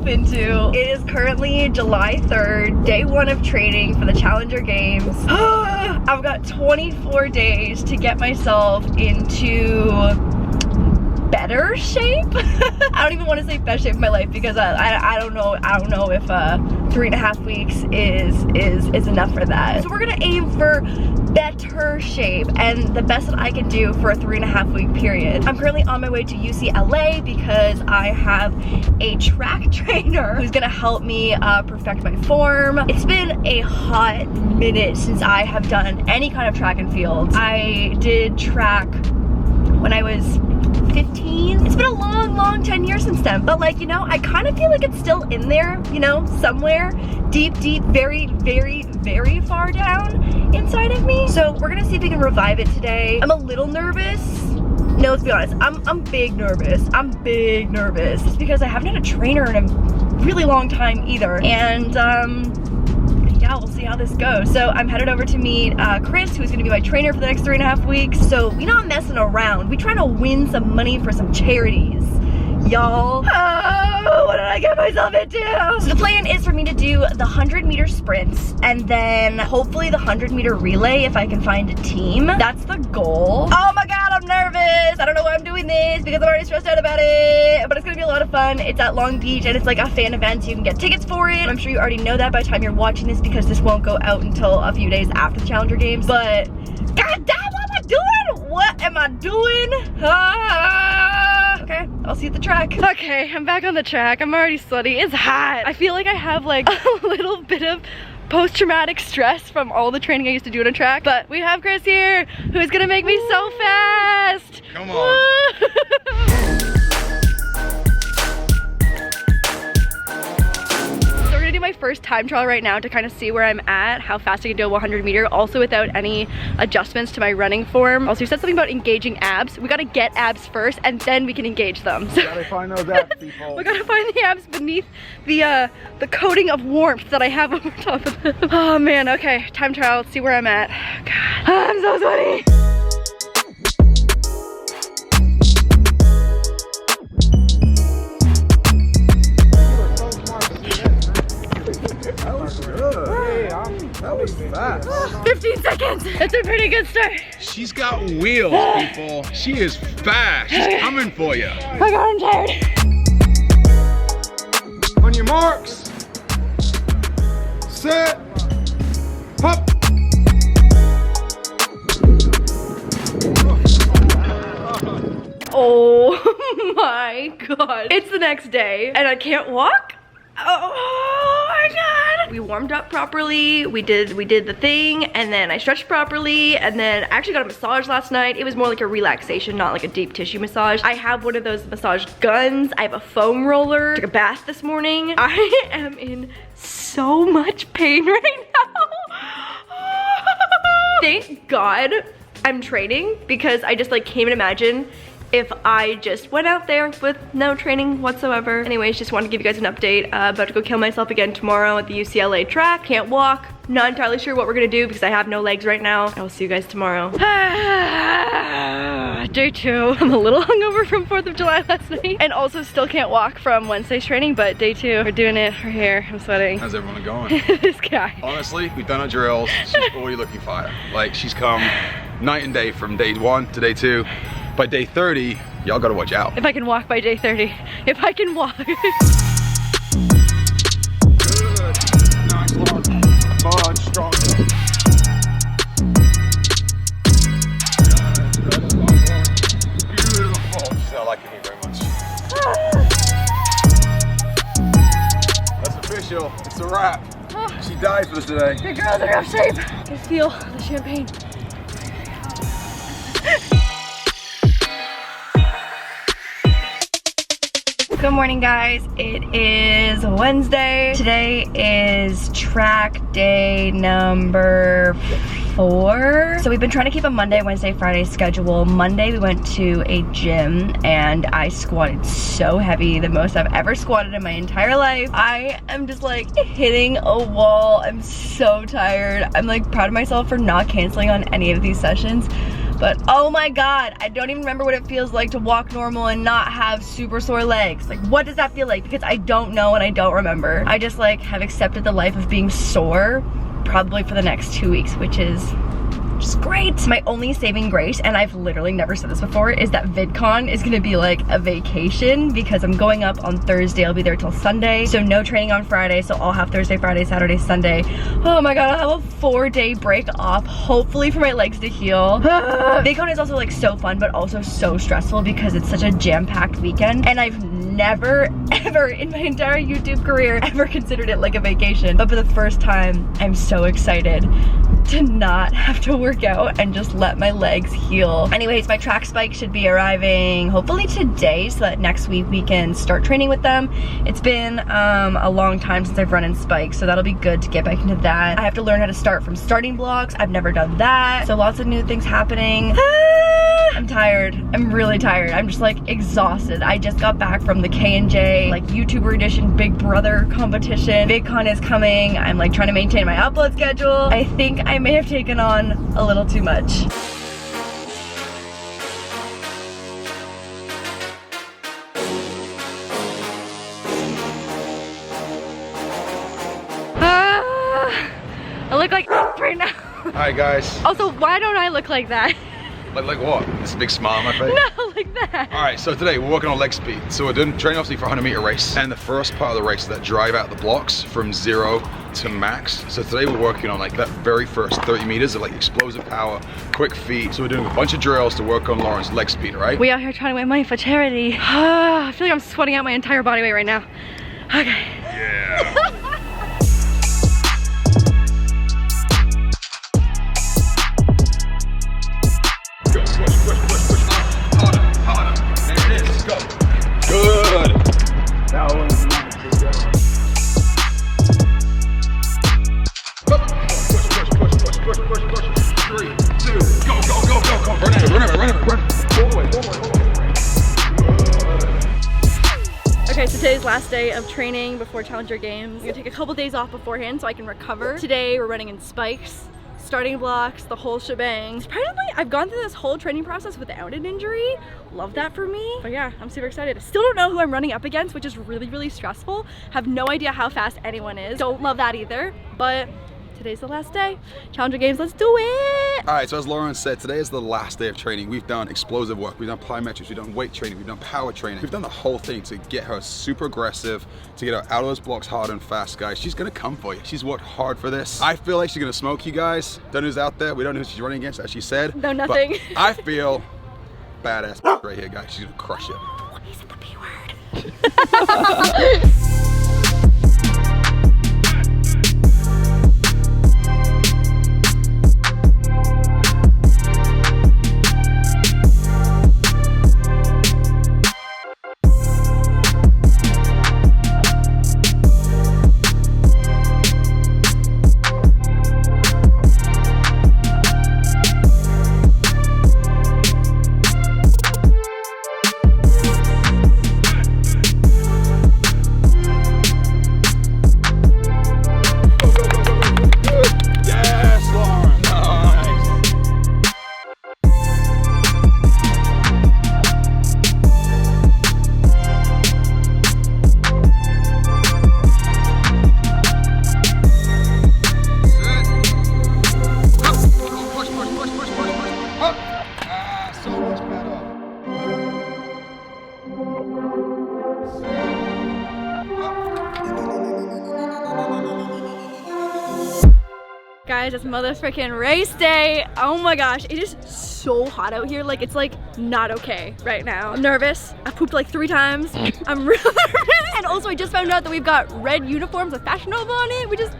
myself into. It is currently July 3rd, day 1 of training for the Challenger Games. I've got 24 days to get myself into better shape. I don't even want to say best shape of my life because I don't know if 3.5 weeks is enough for that. So we're gonna aim for better shape and the best that I can do for a 3.5 week period. I'm currently on my way to UCLA because I have a track trainer who's gonna help me perfect my form. It's been a hot minute since I have done any kind of track and field. I did track when I was 15. It's been a long 10 years since then, but like, you know, I kind of feel like it's still in there, you know, somewhere deep, very far down inside of me. So we're gonna see if we can revive it today. I'm a little nervous. No, let's be honest, I'm big nervous. I'm big nervous. It's because I haven't had a trainer in a really long time either. And yeah, we'll see how this goes. So I'm headed over to meet Chris, who's gonna be my trainer for the next 3.5 weeks. So we're not messing around. We're trying to win some money for some charities, y'all. Oh, what did I get myself into? So the plan is for me to do the 100-meter sprints and then hopefully the 100-meter relay if I can find a team. That's the goal. Oh my God, I'm nervous. I don't know why I'm doing this because I'm already stressed out about it, but it's gonna be a lot of fun. It's at Long Beach and it's like a fan event, so you can get tickets for it. I'm sure you already know that by the time you're watching this because this won't go out until a few days after the Challenger Games, but God damn, what am I doing? What am I doing? Okay, I'll see you at the track. Okay, I'm back on the track. I'm already sweaty. It's hot. I feel like I have like a little bit of post-traumatic stress from all the training I used to do on a track, but we have Chris here who's gonna make me so fast. Come on. Do my first time trial right now to kind of see where I'm at, how fast I can do a 100 meter, also without any adjustments to my running form. Also, you said something about engaging abs. We gotta get abs first and then we can engage them. So we gotta find those abs, people. We gotta find the abs beneath the coating of warmth that I have over top of them. Oh man, okay, time trial, let's see where I'm at. God, I'm so sweaty. That was fast. 15 seconds. That's a pretty good start. She's got wheels, people. She is fast. She's coming for you. Oh my God, I'm tired. On your marks. Set. Hop. Oh my God. It's the next day and I can't walk. Oh my God. We warmed up properly. We did the thing and then I stretched properly and then I actually got a massage last night. It was more like a relaxation, not like a deep tissue massage. I have one of those massage guns. I have a foam roller. Took a bath this morning. I am in so much pain right now. Thank God I'm training because I just like can't even imagine if I just went out there with no training whatsoever. Anyways, just wanted to give you guys an update. About to go kill myself again tomorrow at the UCLA track. Can't walk. Not entirely sure what we're gonna do because I have no legs right now. I will see you guys tomorrow. Day 2. I'm a little hungover from 4th of July last night and also still can't walk from Wednesday's training, but day 2, we're doing it. We're here. I'm sweating. How's everyone going? This guy. Honestly, we've done our drills. She's already looking fire. Like, she's come night and day from day 1 to day 2. By day 30, y'all gotta watch out. If I can walk by day 30. If I can walk. Good. Nice long bunch, strong. Beautiful. She's not liking me very much. That's official. It's a wrap. She died for this today. Good girls are out of shape. I can feel the champagne. Good morning, guys. It is Wednesday. Today is track day number 4. So we've been trying to keep a Monday, Wednesday, Friday schedule. Monday we went to a gym and I squatted so heavy, the most I've ever squatted in my entire life. I am just like hitting a wall. I'm so tired. I'm like proud of myself for not canceling on any of these sessions. But oh my God, I don't even remember what it feels like to walk normal and not have super sore legs. Like, what does that feel like? Because I don't know and I don't remember. I just like have accepted the life of being sore probably for the next 2 weeks, which is just great. My only saving grace, and I've literally never said this before, is that VidCon is gonna be like a vacation because I'm going up on Thursday. I'll be there till Sunday. So no training on Friday. So I'll have Thursday, Friday, Saturday, Sunday. Oh my God, I'll have a 4-day break off, hopefully for my legs to heal. VidCon is also like so fun, but also so stressful because it's such a jam-packed weekend. And I've never, ever in my entire YouTube career ever considered it like a vacation. But for the first time, I'm so excited to not have to work out and just let my legs heal. Anyways, my track spikes should be arriving hopefully today so that next week we can start training with them. It's been a long time since I've run in spikes, so that'll be good to get back into that. I have to learn how to start from starting blocks. I've never done that. So lots of new things happening. I'm tired. I'm really tired. I'm just like exhausted. I just got back from the K&J like YouTuber edition Big Brother competition. VidCon is coming. I'm like trying to maintain my upload schedule. I think I may have taken on a little too much. I look like right now. Hi guys. Also, why don't I look like that? Like what? This big smile on my face? No, like that. All right, so today we're working on leg speed. So we're doing training obviously for a 100-meter race. And the first part of the race is that drive out the blocks from 0 to max. So today we're working on like that very first 30 meters of like explosive power, quick feet. So we're doing a bunch of drills to work on Lauren's leg speed, right? We out here trying to win money for charity. I feel like I'm sweating out my entire body weight right now. Okay. Yeah. Okay, so today's last day of training before Challenger Games. I'm gonna take a couple days off beforehand so I can recover. Today we're running in spikes, starting blocks, the whole shebang. Surprisingly, I've gone through this whole training process without an injury. Love that for me. But yeah, I'm super excited. I still don't know who I'm running up against, which is really, really stressful. Have no idea how fast anyone is. Don't love that either, but today's the last day. Challenger Games, let's do it! All right, so as Lauren said, today is the last day of training. We've done explosive work, we've done plyometrics, we've done weight training, we've done power training. We've done the whole thing to get her super aggressive, to get her out of those blocks hard and fast, guys. She's gonna come for you. She's worked hard for this. I feel like she's gonna smoke you guys. Don't know who's out there. We don't know who she's running against, as she said. No, nothing. But I feel badass right here, guys. She's gonna crush it. What is the B word? Guys, it's motherfucking race day. Oh my gosh, it is so hot out here. Like, it's like not okay right now. I'm nervous. I pooped like 3 times. I'm really nervous. And also I just found out that we've got red uniforms with Fashion Nova on it. We just,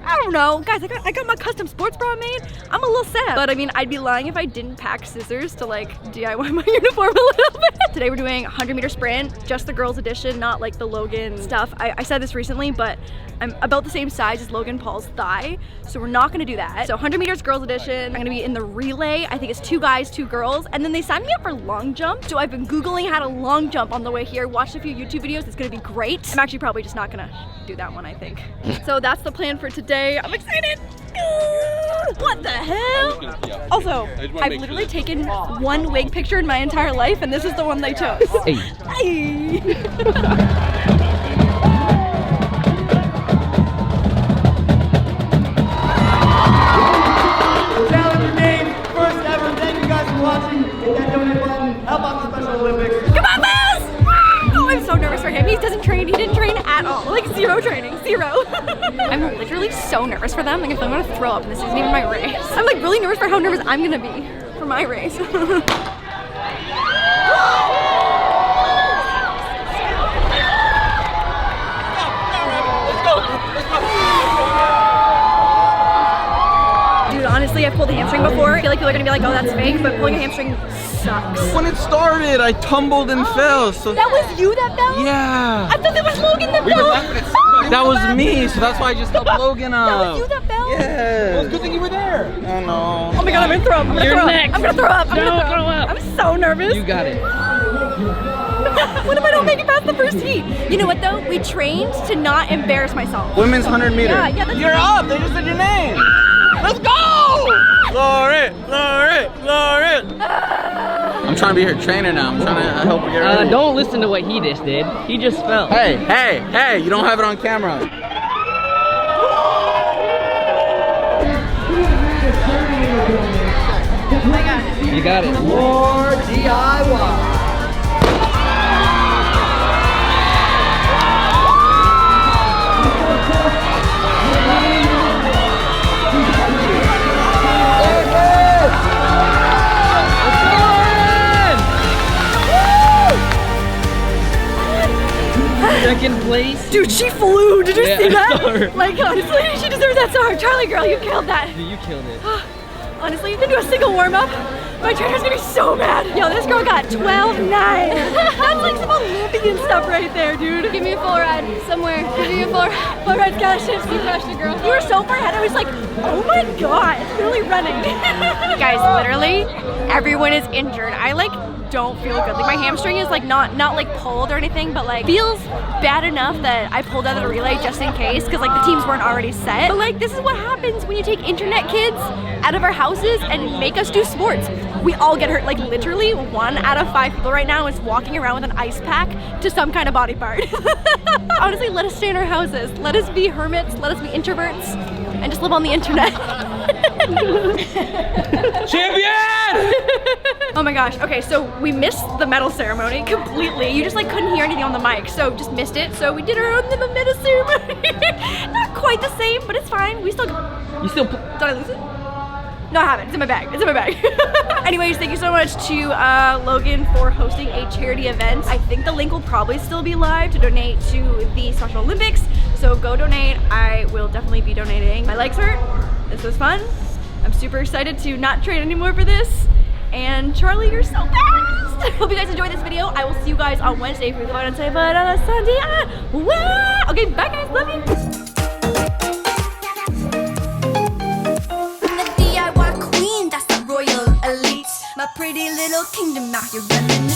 I don't know. Guys, I got my custom sports bra made. I'm a little sad. But I mean, I'd be lying if I didn't pack scissors to like DIY my uniform a little bit. Today we're doing a 100-meter sprint, just the girls edition, not like the Logan stuff. I said this recently, but I'm about the same size as Logan Paul's thigh, so we're not gonna do that. So 100 meters girls edition. I'm gonna be in the relay. I think it's 2 guys, 2 girls. And then they signed me up for long jump. So I've been Googling how to long jump on the way here, watched a few YouTube videos. It's gonna be great. I'm actually probably just not gonna do that one, I think. So that's the plan for today. day. I'm excited. What the hell? Also, I've literally taken one wig picture in my entire life, and this is the one they chose. Hey. Hey. Challenger Games, first ever. Thank you guys for watching. Hit that donate button. Help out the Special Olympics. Come on, Buzz! Oh, I'm so nervous for him. He doesn't train. He didn't train at all. Like zero training. Zero. I'm literally so nervous for them. Like if I'm gonna throw up and this isn't even my race. I'm like really nervous for how nervous I'm gonna be for my race. Dude, honestly, I've pulled a hamstring before. I feel like people are gonna be like, oh, that's fake, but pulling a hamstring sucks. When it started, I tumbled and fell. So That was you that fell? yeah. I thought that was Logan that fell. That was me, so that's why I just helped Logan up. That was you that fell? Yeah. Well, it's a good thing you were there. I know. Oh my god, I'm gonna throw up. I'm gonna throw up. I'm gonna throw up. I'm gonna throw up. I'm so nervous. You got it. What if I don't make it past the first heat? You know what though? We trained to not embarrass myself. Women's 100 meter. Yeah, that's You're up. They just said your name. Let's go! Lauren. I'm trying to be her trainer now. I'm trying to help her get ready. Don't listen to what he just did. He just fell. Hey, you don't have it on camera. You got it. LAURDIY. Second place. Dude, she flew. Did you Yeah, see I that? saw her. Like honestly, she deserves that star. Charlie girl, you killed that. Dude, you killed it. Honestly, you didn't do a single warm-up. My trainer's gonna be so mad. Yo, this girl got 12.9. That's like some Olympian stuff right there, dude. Give me a full ride somewhere. Give me a full ride scholarships. You crushed it, girl. You were so far ahead. I was like, oh my god, it's really running. Guys, literally, everyone is injured. I like don't feel good. Like my hamstring is like not like pulled or anything, but like feels bad enough that I pulled out of the relay just in case because like the teams weren't already set. But like this is what happens when you take internet kids out of our houses and make us do sports. We all get hurt. Like literally 1 out of 5 people right now is walking around with an ice pack to some kind of body part. Honestly, let us stay in our houses. Let us be hermits. Let us be introverts and just live on the internet. Champion! Oh my gosh. Okay, so we missed the medal ceremony completely. You just like couldn't hear anything on the mic, so just missed it. So we did our own little medal ceremony. Not quite the same, but it's fine. We still. You still. Did I lose it? No, I haven't. It's in my bag. It's in my bag. Anyways, thank you so much to Logan for hosting a charity event. I think the link will probably still be live to donate to the Special Olympics. So go donate. I will definitely be donating. My legs hurt. This was fun. I'm super excited to not train anymore for this. And Charlie, you're so fast! Hope you guys enjoyed this video. I will see you guys on Wednesday for the fun and say, but on a Sunday, okay, bye guys, love you. I'm the DIY queen, that's the royal elite. My pretty little kingdom out here running the